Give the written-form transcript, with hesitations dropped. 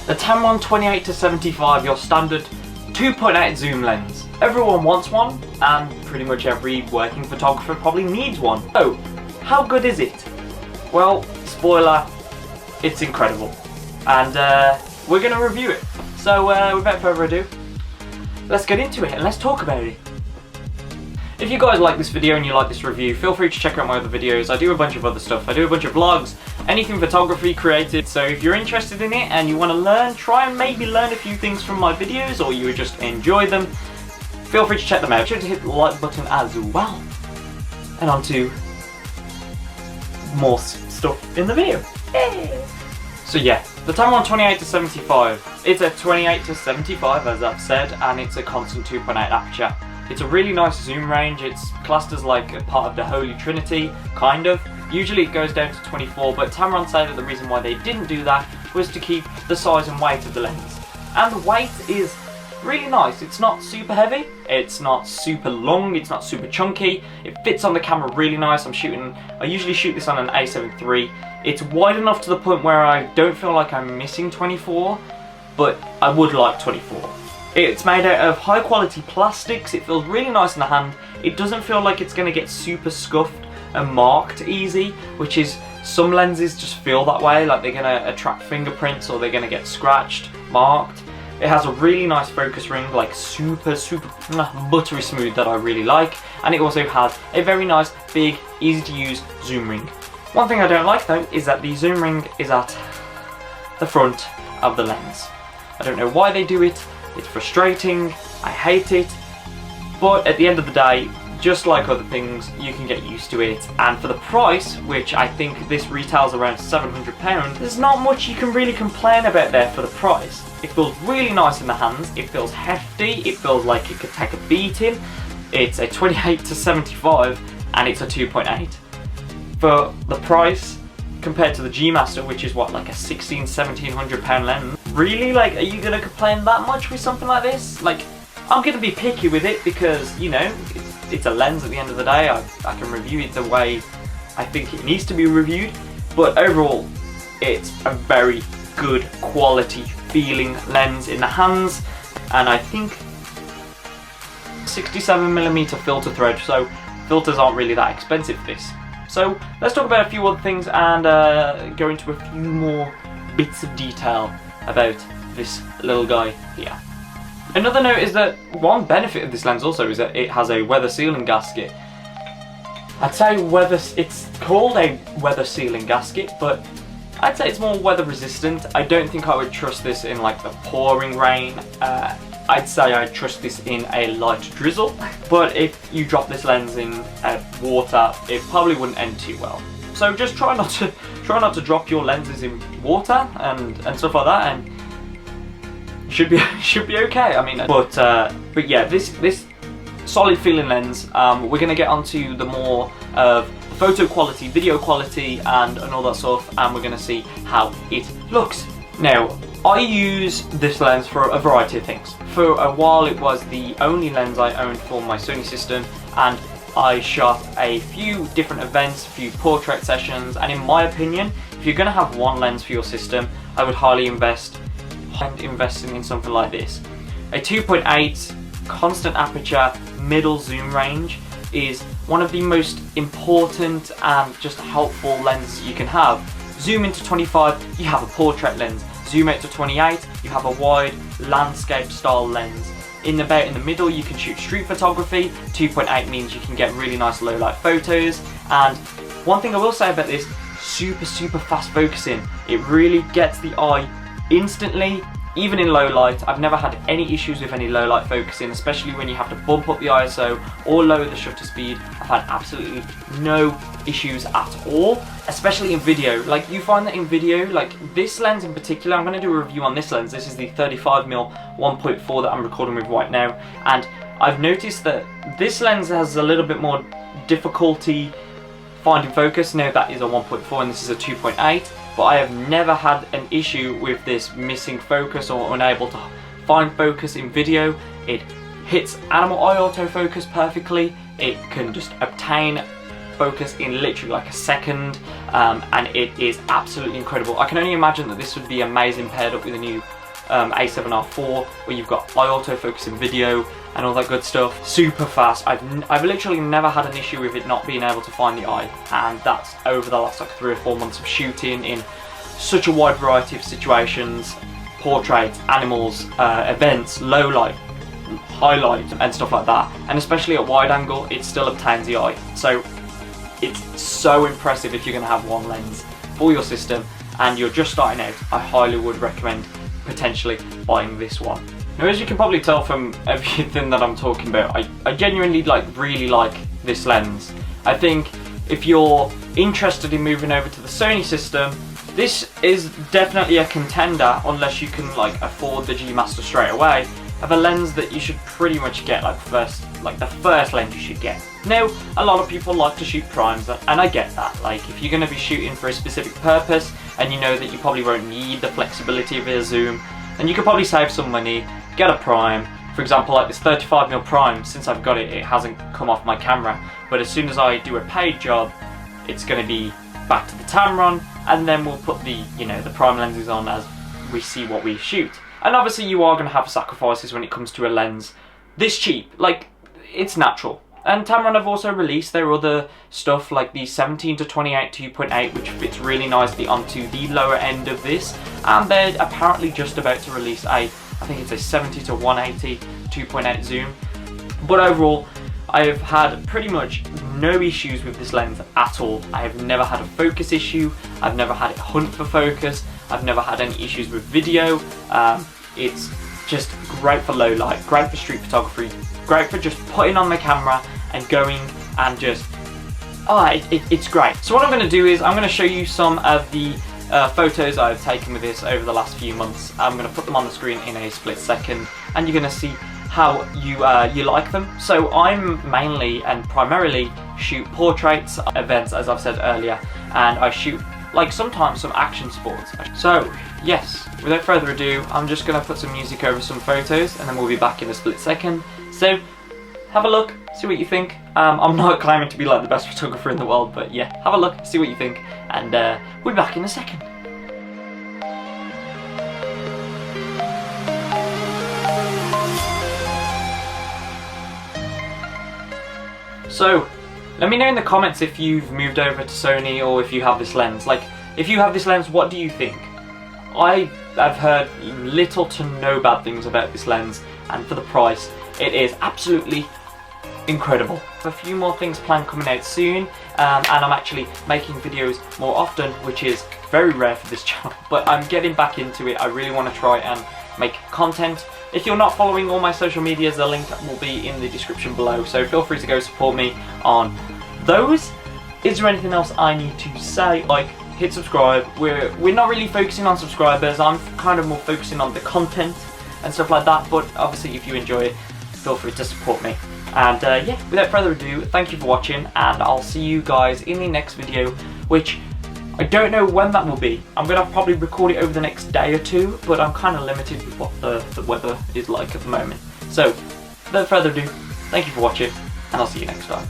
The Tamron 28-75, your standard 2.8 zoom lens. Everyone wants one, and pretty much every working photographer probably needs one. So, how good is it? Well, spoiler, it's incredible. And we're going to review it. So, without further ado, let's get into it and let's talk about it. If you guys like this video and you like this review, feel free to check out my other videos. I do a bunch of other stuff. I do a bunch of vlogs, anything photography created. So if you're interested in it and you want to learn, try and maybe learn a few things from my videos, or you just enjoy them, feel free to check them out. Be sure to hit the like button as well. And on to more stuff in the video. Yay. So yeah, the Tamron 28-75. It's a 28-75 as I've said, and it's a constant 2.8 aperture. It's a really nice zoom range. It's classed as like a part of the Holy Trinity, kind of. Usually it goes down to 24, but Tamron say that the reason why they didn't do that was to keep the size and weight of the lens. And the weight is really nice. It's not super heavy, it's not super long, it's not super chunky. It fits on the camera really nice. I usually shoot this on an A7 III. It's wide enough to the point where I don't feel like I'm missing 24, but I would like 24. It's made out of high quality plastics. It feels really nice in the hand. It doesn't feel like it's going to get super scuffed and marked easy, which is, some lenses just feel that way, like they're going to attract fingerprints or they're going to get scratched, marked. It has a really nice focus ring, like super buttery smooth, that I really like, and it also has a very nice, big, easy to use zoom ring. One thing I don't like though is that the zoom ring is at the front of the lens. I don't know why they do it. It's frustrating, I hate it, but at the end of the day, just like other things, you can get used to it, and for the price, which I think this retails around £700, there's not much you can really complain about there for the price. It feels really nice in the hands, it feels hefty, it feels like it could take a beating. It's a 28-75 and it's a 2.8. For the price, compared to the G Master, which is what, like a £1,600–1,700 lens, really, like, are you gonna complain that much with something like this? Like, I'm gonna be picky with it because, you know, it's a lens at the end of the day. I can review it the way I think it needs to be reviewed, but overall, it's a very good quality feeling lens in the hands, and I think 67mm filter thread, so filters aren't really that expensive for this. So let's talk about a few other things and go into a few more bits of detail about this little guy here. Another note is that one benefit of this lens also is that it has a weather sealing gasket. I'd say it's called a weather sealing gasket, but I'd say it's more weather resistant. I don't think I would trust this in like the pouring rain. I'd say I'd trust this in a light drizzle, but if you drop this lens in water, it probably wouldn't end too well. So just try not to drop your lenses in water and stuff like that, and you should be okay. I mean, but yeah, this solid feeling lens. We're gonna get onto the more of photo quality, video quality, and all that stuff, and we're gonna see how it looks. Now, I use this lens for a variety of things. For a while it was the only lens I owned for my Sony system, and I shot a few different events, a few portrait sessions, and in my opinion, if you're going to have one lens for your system, I would highly invest in something like this. A 2.8 constant aperture middle zoom range is one of the most important and just helpful lenses you can have. Zoom into 25, you have a portrait lens. Zoom out to 28, you have a wide landscape style lens. In about in the middle, you can shoot street photography. 2.8 means you can get really nice low light photos. And one thing I will say about this, super fast focusing. It really gets the eye instantly. even in low light, I've never had any issues with any low light focusing, especially when you have to bump up the ISO or lower the shutter speed. I've had absolutely no issues at all, especially in video. Like, you find that in video, like this lens in particular, I'm going to do a review on this lens. This is the 35mm 1.4 that I'm recording with right now, and I've noticed that this lens has a little bit more difficulty finding focus. Now that is a 1.4 and this is a 2.8, but I have never had an issue with this missing focus or unable to find focus in video. It hits animal eye autofocus perfectly. It can just obtain focus in literally like a second, and it is absolutely incredible. I can only imagine that this would be amazing paired up with a new A7R4, where you've got eye autofocus in video and all that good stuff. Super fast. I've literally never had an issue with it not being able to find the eye, and that's over the last like 3 or 4 months of shooting in such a wide variety of situations: portraits, animals, events, low light, highlight, and stuff like that. And especially at wide angle, it still obtains the eye. So it's so impressive. If you're going to have one lens for your system and you're just starting out, I highly would recommend potentially buying this one. Now, as you can probably tell from everything that I'm talking about, I genuinely really like this lens. I think if you're interested in moving over to the Sony system, this is definitely a contender, unless you can like afford the G Master straight away, of a lens that you should pretty much get the first lens you should get. Now, a lot of people like to shoot primes, and I get that. Like, if you're going to be shooting for a specific purpose and you know that you probably won't need the flexibility of a zoom, then you could probably save some money, get a prime. For example, like this 35mm prime, since I've got it, it hasn't come off my camera, but as soon as I do a paid job, it's going to be back to the Tamron, and then we'll put the the prime lenses on as we see what we shoot. And obviously you are going to have sacrifices when it comes to a lens this cheap. Like, it's natural. And Tamron have also released their other stuff, like the 17 to 28 2.8, which fits really nicely onto the lower end of this. And they're apparently just about to release I think it's a 70 to 180 2.8 zoom. But overall, I have had pretty much no issues with this lens at all. I have never had a focus issue. I've never had it hunt for focus. I've never had any issues with video. It's just great for low light, great for street photography, great for just putting on the camera and going and just, it's great. So what I'm going to do is I'm going to show you some of the photos I've taken with this over the last few months. I'm going to put them on the screen in a split second, and you're going to see how you like them. So I'm mainly and primarily shoot portraits, events, as I've said earlier, and I shoot like sometimes some action sports. So yes, without further ado, I'm just going to put some music over some photos and then we'll be back in a split second. So have a look, see what you think. I'm not claiming to be like the best photographer in the world, but yeah, have a look, see what you think, and we'll be back in a second. So let me know in the comments if you've moved over to Sony or if you have this lens. Like, if you have this lens, what do you think? I have heard little to no bad things about this lens, and for the price, it is absolutely incredible. A few more things planned coming out soon, and I'm actually making videos more often, which is very rare for this channel, but I'm getting back into it. I really want to try and make content. If you're not following all my social medias, the link will be in the description below, so feel free to go support me on those. Is there anything else I need to say? Like, hit subscribe. We're not really focusing on subscribers. I'm kind of more focusing on the content and stuff like that, but obviously if you enjoy it, feel free to support me. And yeah, without further ado, thank you for watching, and I'll see you guys in the next video, which I don't know when that will be. I'm going to probably record it over the next day or two, but I'm kind of limited with what the weather is like at the moment. So, without further ado, thank you for watching, and I'll see you next time.